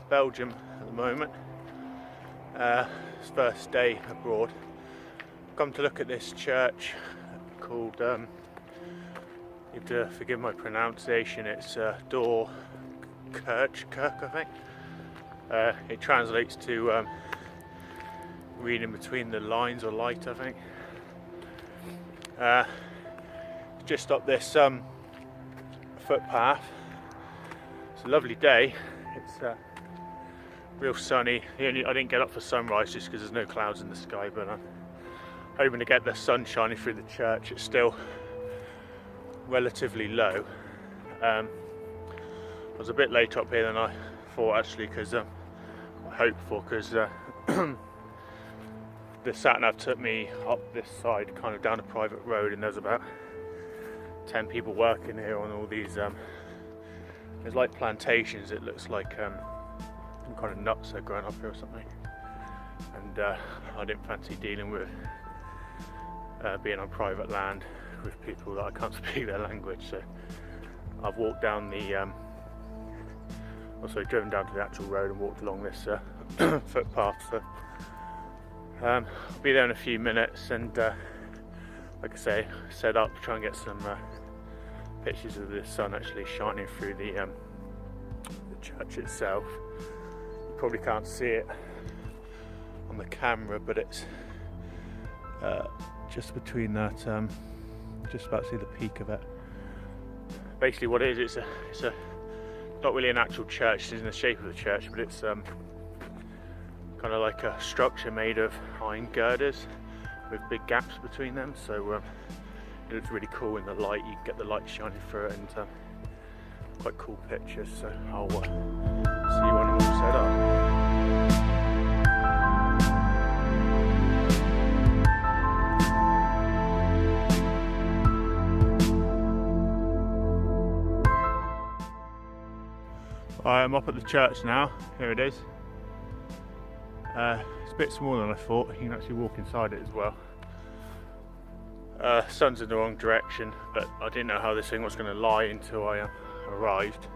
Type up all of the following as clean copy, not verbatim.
Belgium at the moment. It's first day abroad. Come to look at this church called, you have to forgive my pronunciation, it's Doorkijkkerk, I think. It translates to reading between the lines or light, I think. Just up this footpath. It's a lovely day. It's real sunny. I didn't get up for sunrise just because there's no clouds in the sky, but I'm hoping to get the sun shining through the church. It's still relatively low. I was a bit late up here than I thought, actually, because I hoped for, because the sat nav took me up this side, kind of down a private road, and there's about 10 people working here on all these there's like plantations. It looks like some kind of nuts are growing up here or something, and I didn't fancy dealing with being on private land with people that I can't speak their language, so I've walked down the also driven down to the actual road and walked along this footpath. So I'll be there in a few minutes, and like I say, set up, try and get some pictures of the sun actually shining through the church itself. You probably can't see it on the camera, but it's just between that, just about to see the peak of it. Basically what it is, it's a not really an actual church. It's in the shape of the church, but it's kind of like a structure made of iron girders with big gaps between them, so it looks really cool in the light. You get the light shining through it, and quite cool pictures, so I'll see you when I'm all set up. I'm up at the church now. Here it is. It's a bit smaller than I thought. You can actually walk inside it as well. Sun's in the wrong direction, but I didn't know how this thing was going to lie until I arrived.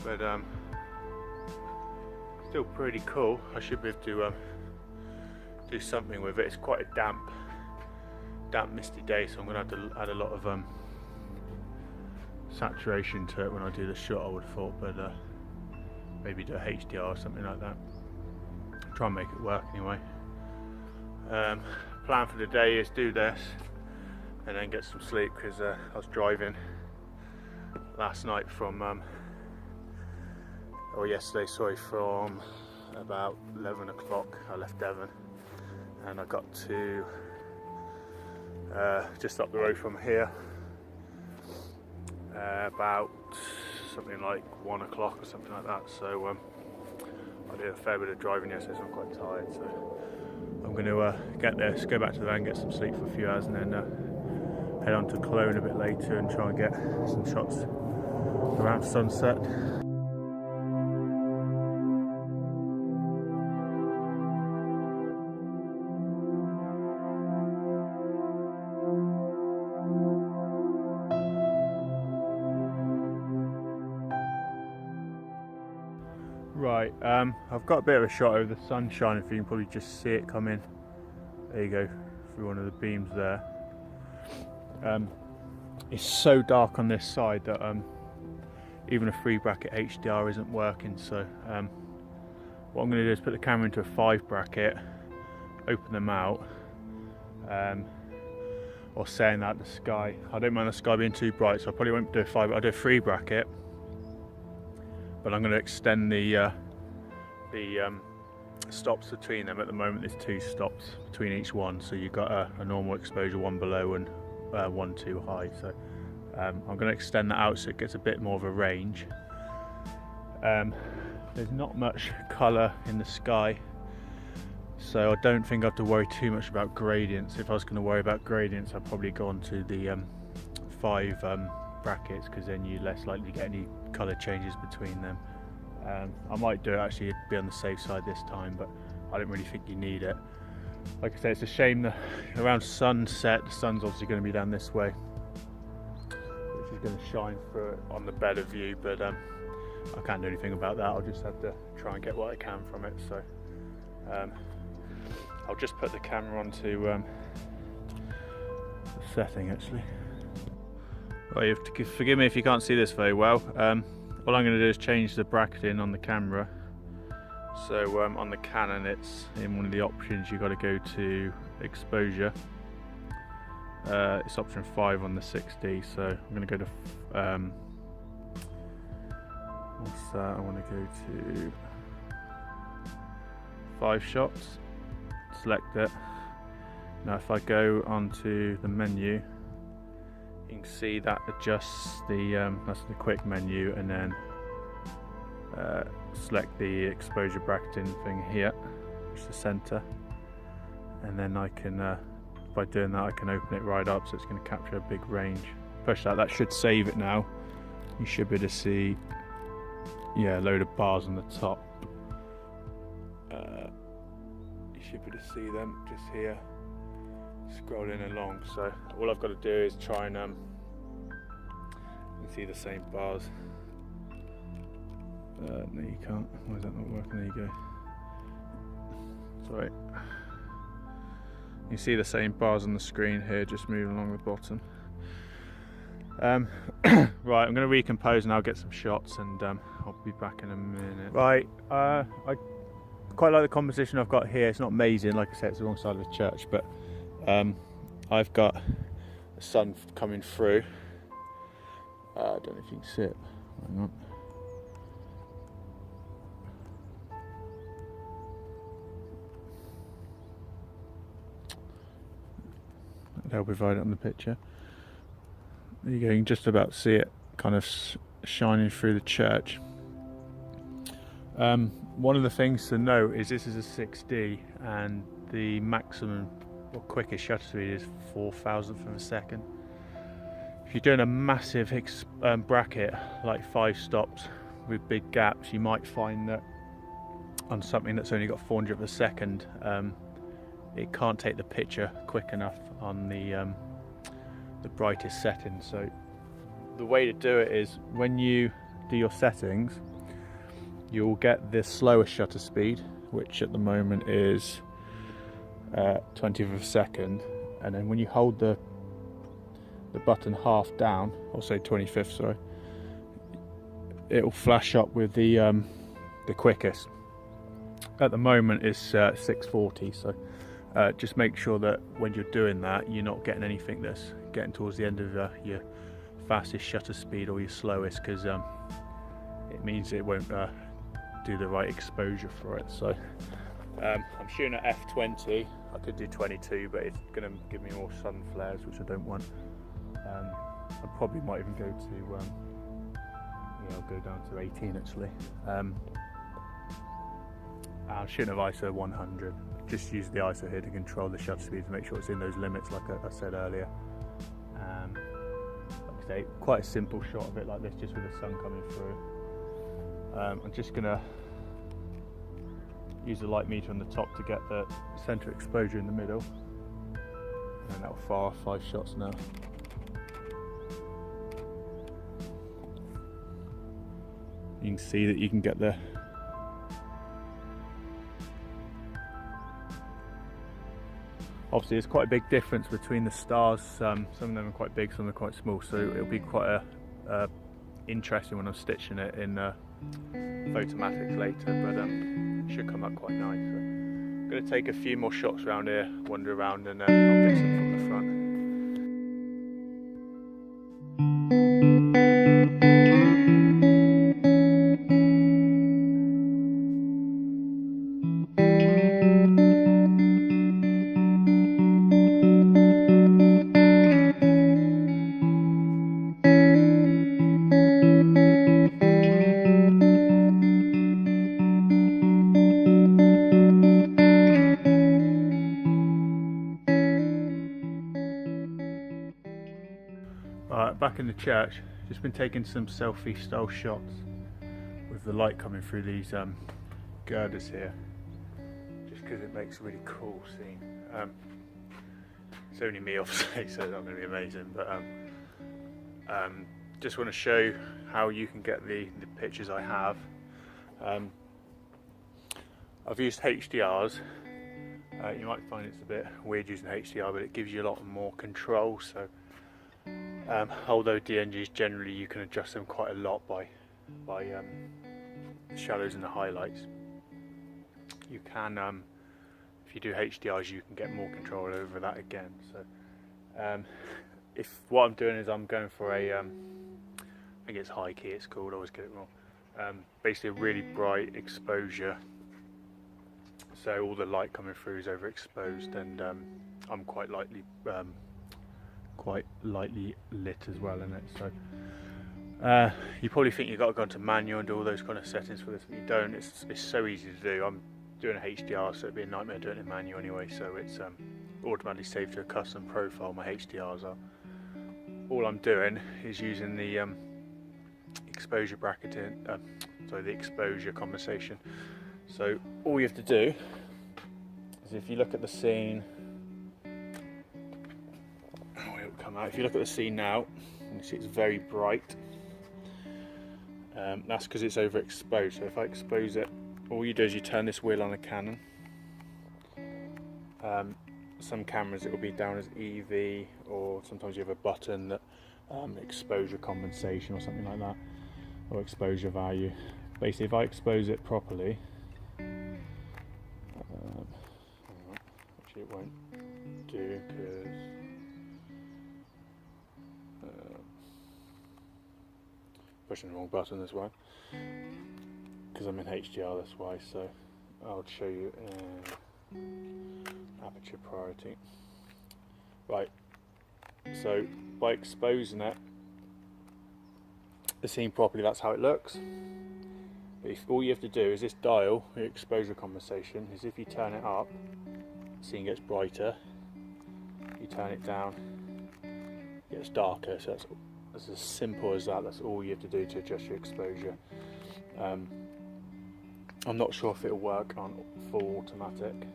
But still pretty cool. I should be able to do something with it. It's quite a damp, misty day, so I'm going to have to add a lot of saturation to it when I do the shot, I would have thought, but maybe do a HDR or something like that. Try and make it work anyway. Plan for the day is do this and then get some sleep, because I was driving last night from yesterday, sorry, from about 11 o'clock. I left Devon and I got to just up the road from here about something like 1 o'clock or something like that. So I did a fair bit of driving yesterday, so I'm quite tired, so I'm going to get there, go back to the van, get some sleep for a few hours, and then head on to Cologne a bit later and try and get some shots around sunset. Right, I've got a bit of a shot over the sun shining through. You can probably just see it come in. There you go, through one of the beams there. It's so dark on this side that even a 3 bracket HDR isn't working, so what I'm going to do is put the camera into a 5 bracket, open them out, or saying that the sky, I don't mind the sky being too bright, so I probably won't do a 5, I'll do a 3 bracket, but I'm going to extend the stops between them. At the moment there's 2 stops between each one, so you've got a normal exposure, one below and one too high, so I'm going to extend that out so it gets a bit more of a range. There's not much colour in the sky, so I don't think I have to worry too much about gradients. If I was going to worry about gradients, I'd probably go on to the 5 brackets, because then you're less likely to get any colour changes between them. I might do it, actually be on the safe side this time, but I don't really think you need it. Like I say, it's a shame that around sunset, the sun's obviously going to be down this way, which is going to shine through it on the better view, but I can't do anything about that. I'll just have to try and get what I can from it. So I'll just put the camera onto the setting actually. Well, you have to forgive me if you can't see this very well. All I'm going to do is change the bracketing on the camera. So on the Canon, it's in one of the options. You've got to go to exposure. It's option 5 on the 6D. So I'm going to go to what's that? I want to go to 5 shots. Select it. Now, if I go onto the menu, you can see that adjusts the that's the quick menu, and then select the exposure bracketing thing here, which is the center, and then I can by doing that I can open it right up, so it's going to capture a big range. Push that, that should save it now. You should be able to see, yeah, a load of bars on the top. You should be able to see them just here, scrolling along. So all I've got to do is try and see the same bars. No, you can't. Why is that not working? There you go. Sorry. You see the same bars on the screen here, just moving along the bottom. Right, I'm going to recompose and I'll get some shots, and I'll be back in a minute. Right, I quite like the composition I've got here. It's not amazing, like I said, it's the wrong side of the church, but I've got the sun coming through. I don't know if you can see it. Hang on. They'll provide it on the picture. There you go, you can just about see it kind of shining through the church. One of the things to note is this is a 6D, and the maximum or quickest shutter speed is 4,000th of a second. If you're doing a massive bracket like 5 stops with big gaps, you might find that on something that's only got 400th of a second, it can't take the picture quick enough on the brightest setting. So the way to do it is, when you do your settings, you'll get this slower shutter speed, which at the moment is 20th of a second, and then when you hold the button half down, or say 25th, sorry, it'll flash up with the quickest. At the moment it's 640, so just make sure that when you're doing that, you're not getting anything that's getting towards the end of your fastest shutter speed or your slowest, because it means it won't do the right exposure for it. So I'm shooting at f20. I could do 22, but it's going to give me more sun flares, which I don't want. I probably might even go to I'll go down to 18 actually. I'm shooting at ISO 100. Just use the ISO here to control the shutter speed to make sure it's in those limits, like I said earlier. Like I say, quite a simple shot of it like this, just with the sun coming through. I'm just going to use the light meter on the top to get the center exposure in the middle, and that'll fire 5 shots now. You can see that you can get the obviously there's quite a big difference between the stars. Some of them are quite big, some are quite small, so it'll be quite interesting when I'm stitching it in Photomatics later, but it should come up quite nice. So I'm going to take a few more shots around here, wander around, and then I'll get some from the front. Back in the church, just been taking some selfie style shots with the light coming through these girders here, just because it makes a really cool scene. It's only me obviously, so it's not going to be amazing, but just want to show you how you can get the pictures I have. I've used HDRs. You might find it's a bit weird using HDR, but it gives you a lot more control. So although DNGs generally you can adjust them quite a lot by the shadows and the highlights, you can if you do HDRs you can get more control over that again. So if what I'm doing is I'm going for a I think it's high key it's called, I always get it wrong, basically a really bright exposure, so all the light coming through is overexposed, and I'm quite lightly lit as well in it. So you probably think you've got to go into manual and do all those kind of settings for this, but you don't. It's so easy to do. I'm doing a HDR, so it'd be a nightmare doing it in manual anyway, so it's automatically saved to a custom profile. My HDRs are. All I'm doing is using the exposure bracketing, the exposure compensation. So all you have to do is, if you look at the scene, it'll come out. If you look at the scene now, you see it's very bright. That's because it's overexposed. So if I expose it, all you do is you turn this wheel on a Canon. Some cameras it will be down as EV, or sometimes you have a button that exposure compensation or something like that, or exposure value. Basically, if I expose it properly, actually it won't do because pushing the wrong button, that's why, because I'm in HDR, that's why. So I'll show you aperture priority. Right, so by exposing it, the scene properly, that's how it looks. But all you have to do is this dial, the exposure compensation, is if you turn it up, the scene gets brighter. You turn it down, it gets darker. So that's as simple as that. That's all you have to do to adjust your exposure. I'm not sure if it'll work on full automatic.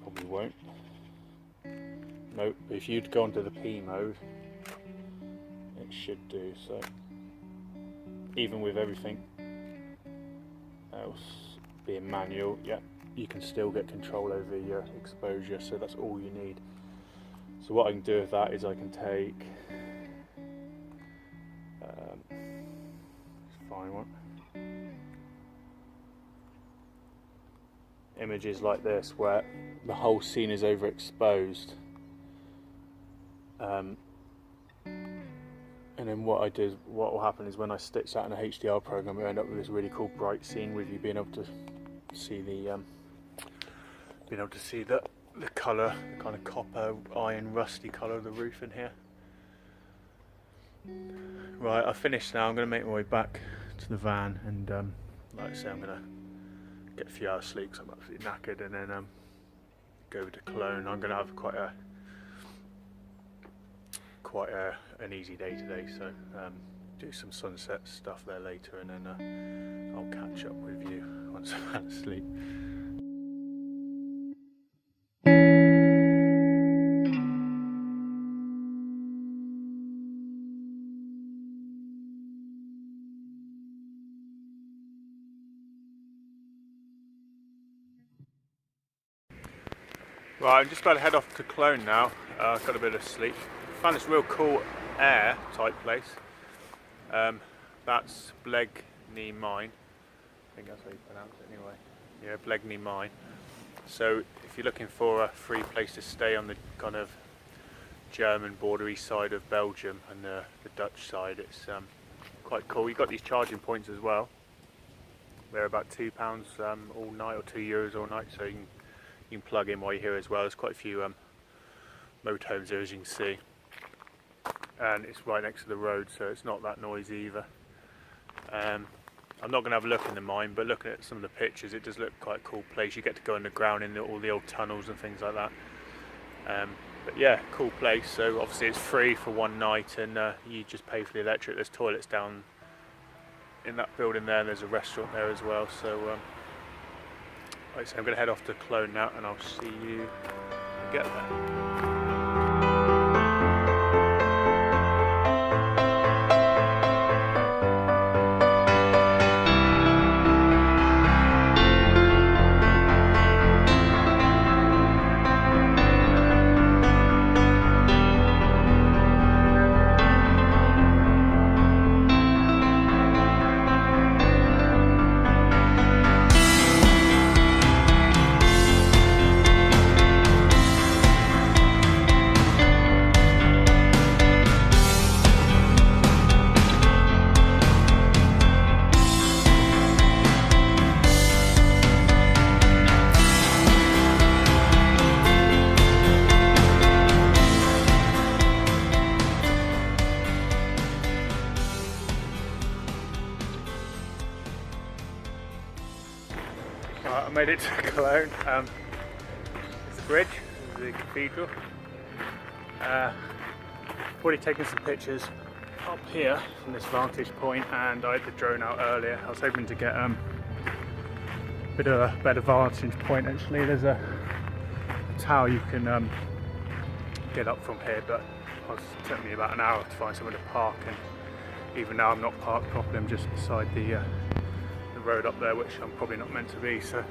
Probably won't. Nope, but if you'd go onto the P mode, it should do. So even with everything else being manual, yeah, you can still get control over your exposure. So that's all you need. So what I can do with that is I can take find one. Images like this where the whole scene is overexposed, and then what will happen is when I stitch that in a HDR program, we end up with this really cool bright scene with you being able to see the colour, the kind of copper, iron, rusty colour of the roof in here. Right, I've finished now. I'm going to make my way back to the van, and like I say, I'm going to get a few hours sleep because I'm absolutely knackered, and then go over to Cologne. I'm going to have quite an easy day today, so do some sunset stuff there later, and then I'll catch up with you once I've had a sleep. Right, I'm just about to head off to Cologne now. I've got a bit of sleep. Found this real cool air type place. That's Blegny Mine. I think that's how you pronounce it anyway. Yeah, Blegny Mine. So if you're looking for a free place to stay on the kind of German bordery side of Belgium and the Dutch side, it's quite cool. You've got these charging points as well. They're about £2 all night, or €2 all night, so you can plug in while you're here as well. There's quite a few motorhomes here, as you can see, and it's right next to the road, so it's not that noisy either. I'm not going to have a look in the mine, but looking at some of the pictures, it does look quite a cool place. You get to go underground in all the old tunnels and things like that. But yeah, cool place. So obviously it's free for one night, and you just pay for the electric. There's toilets down in that building there, and there's a restaurant there as well. So like I say, I'm going to head off to Cologne now, and I'll see you when we get there. I made it to Cologne. It's the bridge, the cathedral. Already taken some pictures up here from this vantage point, and I had the drone out earlier. I was hoping to get a bit of a better vantage point. Actually, there's a tower you can get up from here, but it took me about an hour to find somewhere to park, and even now I'm not parked properly. I'm just beside the road up there, which I'm probably not meant to be, so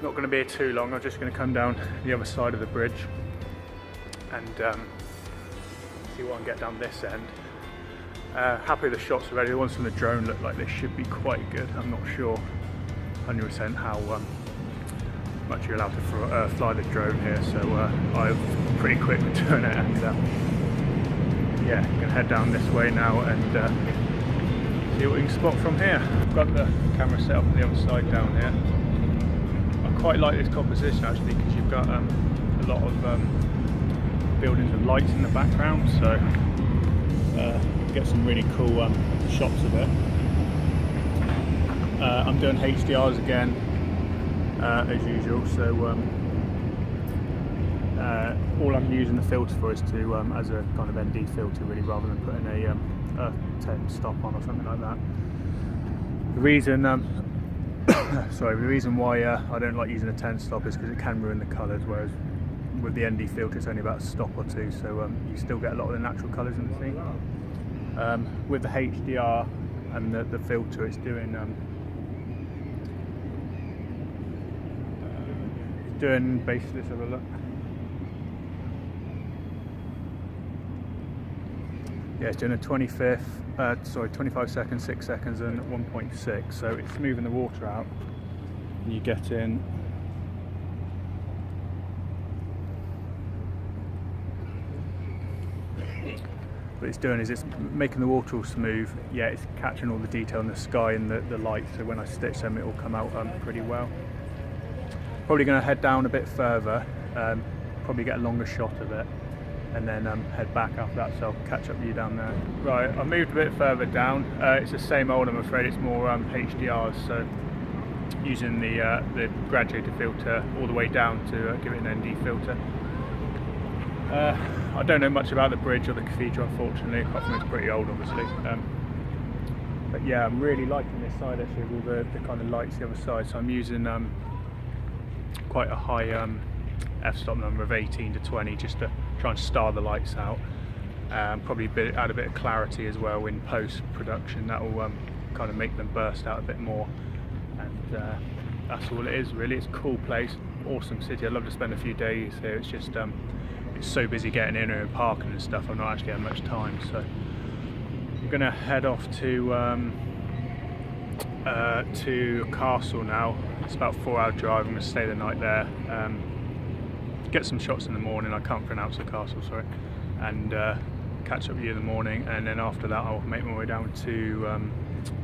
not going to be here too long. I'm just going to come down the other side of the bridge and see what I can get down this end. Happy the shots already. The ones from the drone look like they should be quite good. I'm not sure 100% how much you're allowed to fly the drone here, so I'm pretty quick with doing it, and yeah, I'm going to head down this way now and see what we can spot from here. I've got the camera set up on the other side down here. I quite like this composition actually, because you've got a lot of buildings and lights in the background, so get some really cool shots of it. I'm doing HDRs again as usual, so all I'm using the filter for is to as a kind of ND filter really, rather than putting a 10 stop on or something like that. The reason sorry, the reason why I don't like using a 10 stop is because it can ruin the colours, whereas with the ND filter it's only about a stop or two, so you still get a lot of the natural colours in the scene. With the HDR and the filter, it's doing basically, let's have a look. Yeah, it's doing a 25 seconds, 6 seconds and 1.6, so it's smoothing the water out, and you get in what it's doing is it's making the water all smooth. Yeah, it's catching all the detail in the sky and the light, so when I stitch them it will come out pretty well. Probably going to head down a bit further, probably get a longer shot of it, and then head back after that, so I'll catch up with you down there. Right, I moved a bit further down. It's the same old, I'm afraid. It's more HDRs, so using the graduated filter all the way down to give it an ND filter. I don't know much about the bridge or the cathedral, unfortunately, apart from it's pretty old, obviously. But yeah, I'm really liking this side actually, with all the kind of lights the other side. So I'm using quite a high f-stop number of 18 to 20 just to try and star the lights out. Probably add a bit of clarity as well in post-production. That will kind of make them burst out a bit more. And that's all it is really. It's a cool place, awesome city. I'd love to spend a few days here. It's just it's so busy getting in here and parking and stuff, I've not actually had much time. So we're going to head off to a castle now. It's about a 4-hour drive. I'm going to stay the night there, get some shots in the morning. I can't pronounce the castle, sorry, and catch up with you in the morning, and then after that I'll make my way down to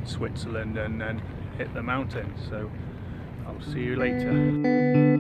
Switzerland and then hit the mountains. So I'll see you later.